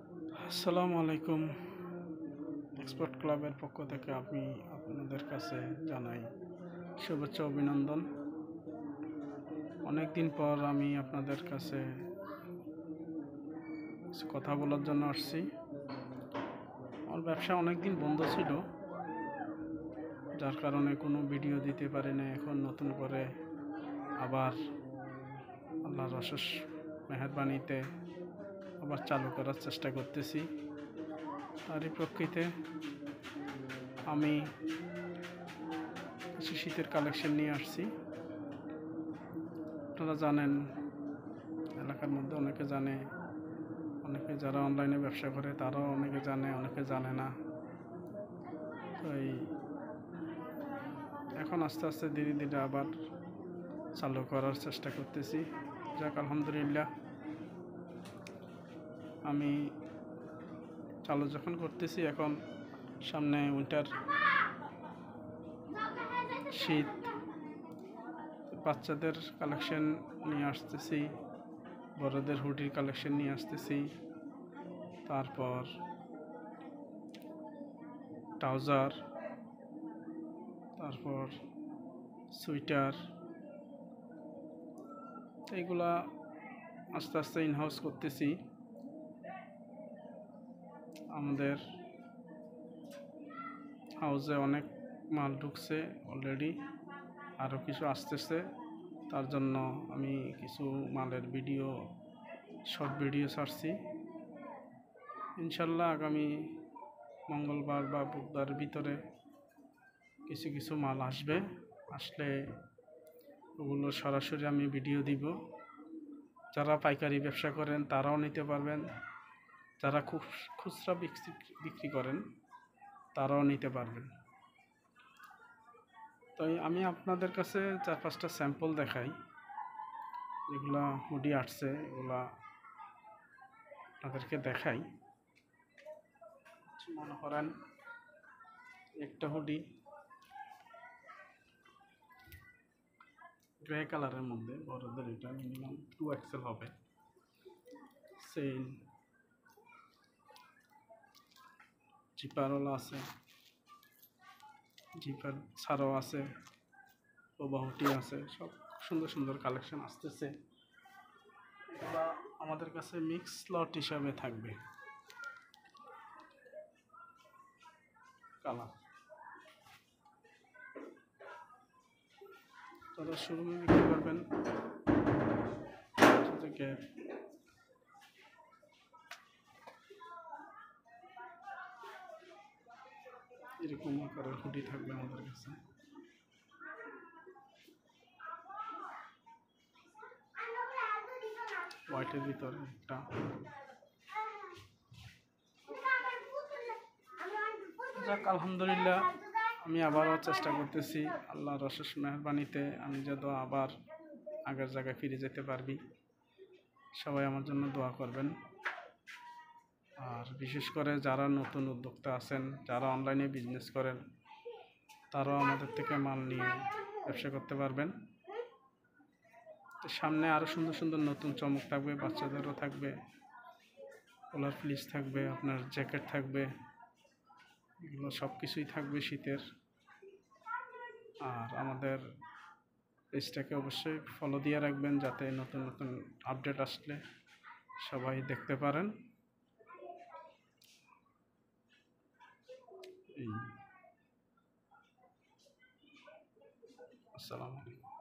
আসসালামু আলাইকুম। এক্সপার্ট ক্লাবের পক্ষ থেকে আমি আপনাদের কাছে জানাই শুভেচ্ছা অভিনন্দন। অনেক দিন পর আমি আপনাদের কাছে কথা বলার জন্য আসছি। আমার ব্যবসা অনেক দিন বন্ধ ছিল, যার কারণে কোনো ভিডিও দিতে পারি না। এখন নতুন করে আবার আল্লাহর অশেষ মেহেরবানিতে আবার চালু করার চেষ্টা করতেছি। তারই প্রেক্ষিতে আমি কিছু শীতের কালেকশন নিয়ে আসছি। আপনারা জানেন, এলাকার মধ্যে অনেকে জানে, অনেকে যারা অনলাইনে ব্যবসা করে তারাও অনেকে জানে, অনেকে জানে না। তো এখন আস্তে আস্তে ধীরে ধীরে আবার চালু করার চেষ্টা করতেছি। যাক, আলহামদুলিল্লাহ। আমি চালু যখন করতেছি, এখন সামনে উইন্টার, শীত, বাচ্চাদের কালেকশন নিয়ে আসতেছি, বড়দের হুডির কালেকশন নিয়ে আসতেছি, তারপর ট্রাউজার, তারপর সোয়েটার, এইগুলা আস্তে আস্তে ইনহাউস করতেছি। আমাদের হাউসে অনেক মাল ঢুকছে অলরেডি, আরও কিছু আসতেছে। তার জন্য আমি কিছু মালের ভিডিও, শর্ট ভিডিও ছাড়ছি। ইনশাল্লাহ আগামী মঙ্গলবার বা বুধবার ভিতরে কিছু কিছু মাল আসলে ওগুলো সরাসরি আমি ভিডিও দিব। যারা পাইকারি ব্যবসা করেন তারাও নিতে পারবেন, যারা খুচরা বিক্রি করেন তারাও নিতে পারবেন। তাই আমি আপনাদের কাছে 4-5টা স্যাম্পল দেখাই, যেগুলা হুডি আসছে, এগুলা আপনাদেরকে দেখাই। মনে করেন একটা হুডি গ্রে কালারের মধ্যে, বড়দের এটা মিনিমাম 2XL হবে। চেইন জিপারওয়ালা আছে, জিপার ছাড়াও আছে, ওবাহুটি আছে, সব সুন্দর সুন্দর কালেকশন আসতেছে। এগুলা আমাদের কাছে মিক্স লট হিসাবে থাকবে। কালার তারা শোরুমে বিক্রি করবেন থেকে এরকম আকারের হুডি থাকবে আমাদের কাছে। হোয়াইটের ভিতরে একটা, যাক আলহামদুলিল্লাহ। আমি আবারও চেষ্টা করতেছি, আল্লাহর অশেষ মেহেরবানিতে আমি যেন আবার আগের জায়গায় ফিরে যেতে পারবি। সবাই আমার জন্য দোয়া করবেন। আর বিশেষ করে যারা নতুন উদ্যোক্তা আছেন, যারা অনলাইনে বিজনেস করেন, তারাও আমাদের থেকে মাল নিয়ে ব্যবসা করতে পারবেন। সামনে আরও সুন্দর সুন্দর নতুন চমক থাকবে, বাচ্চাদেরও থাকবে, পোলার ফ্লিস থাকবে, আপনার জ্যাকেট থাকবে, এগুলো সব কিছুই থাকবে শীতের। আর আমাদের পেজটাকে অবশ্যই ফলো দিয়ে রাখবেন, যাতে নতুন নতুন আপডেট আসলে সবাই দেখতে পারেন। আসসালামু আলাইকুম।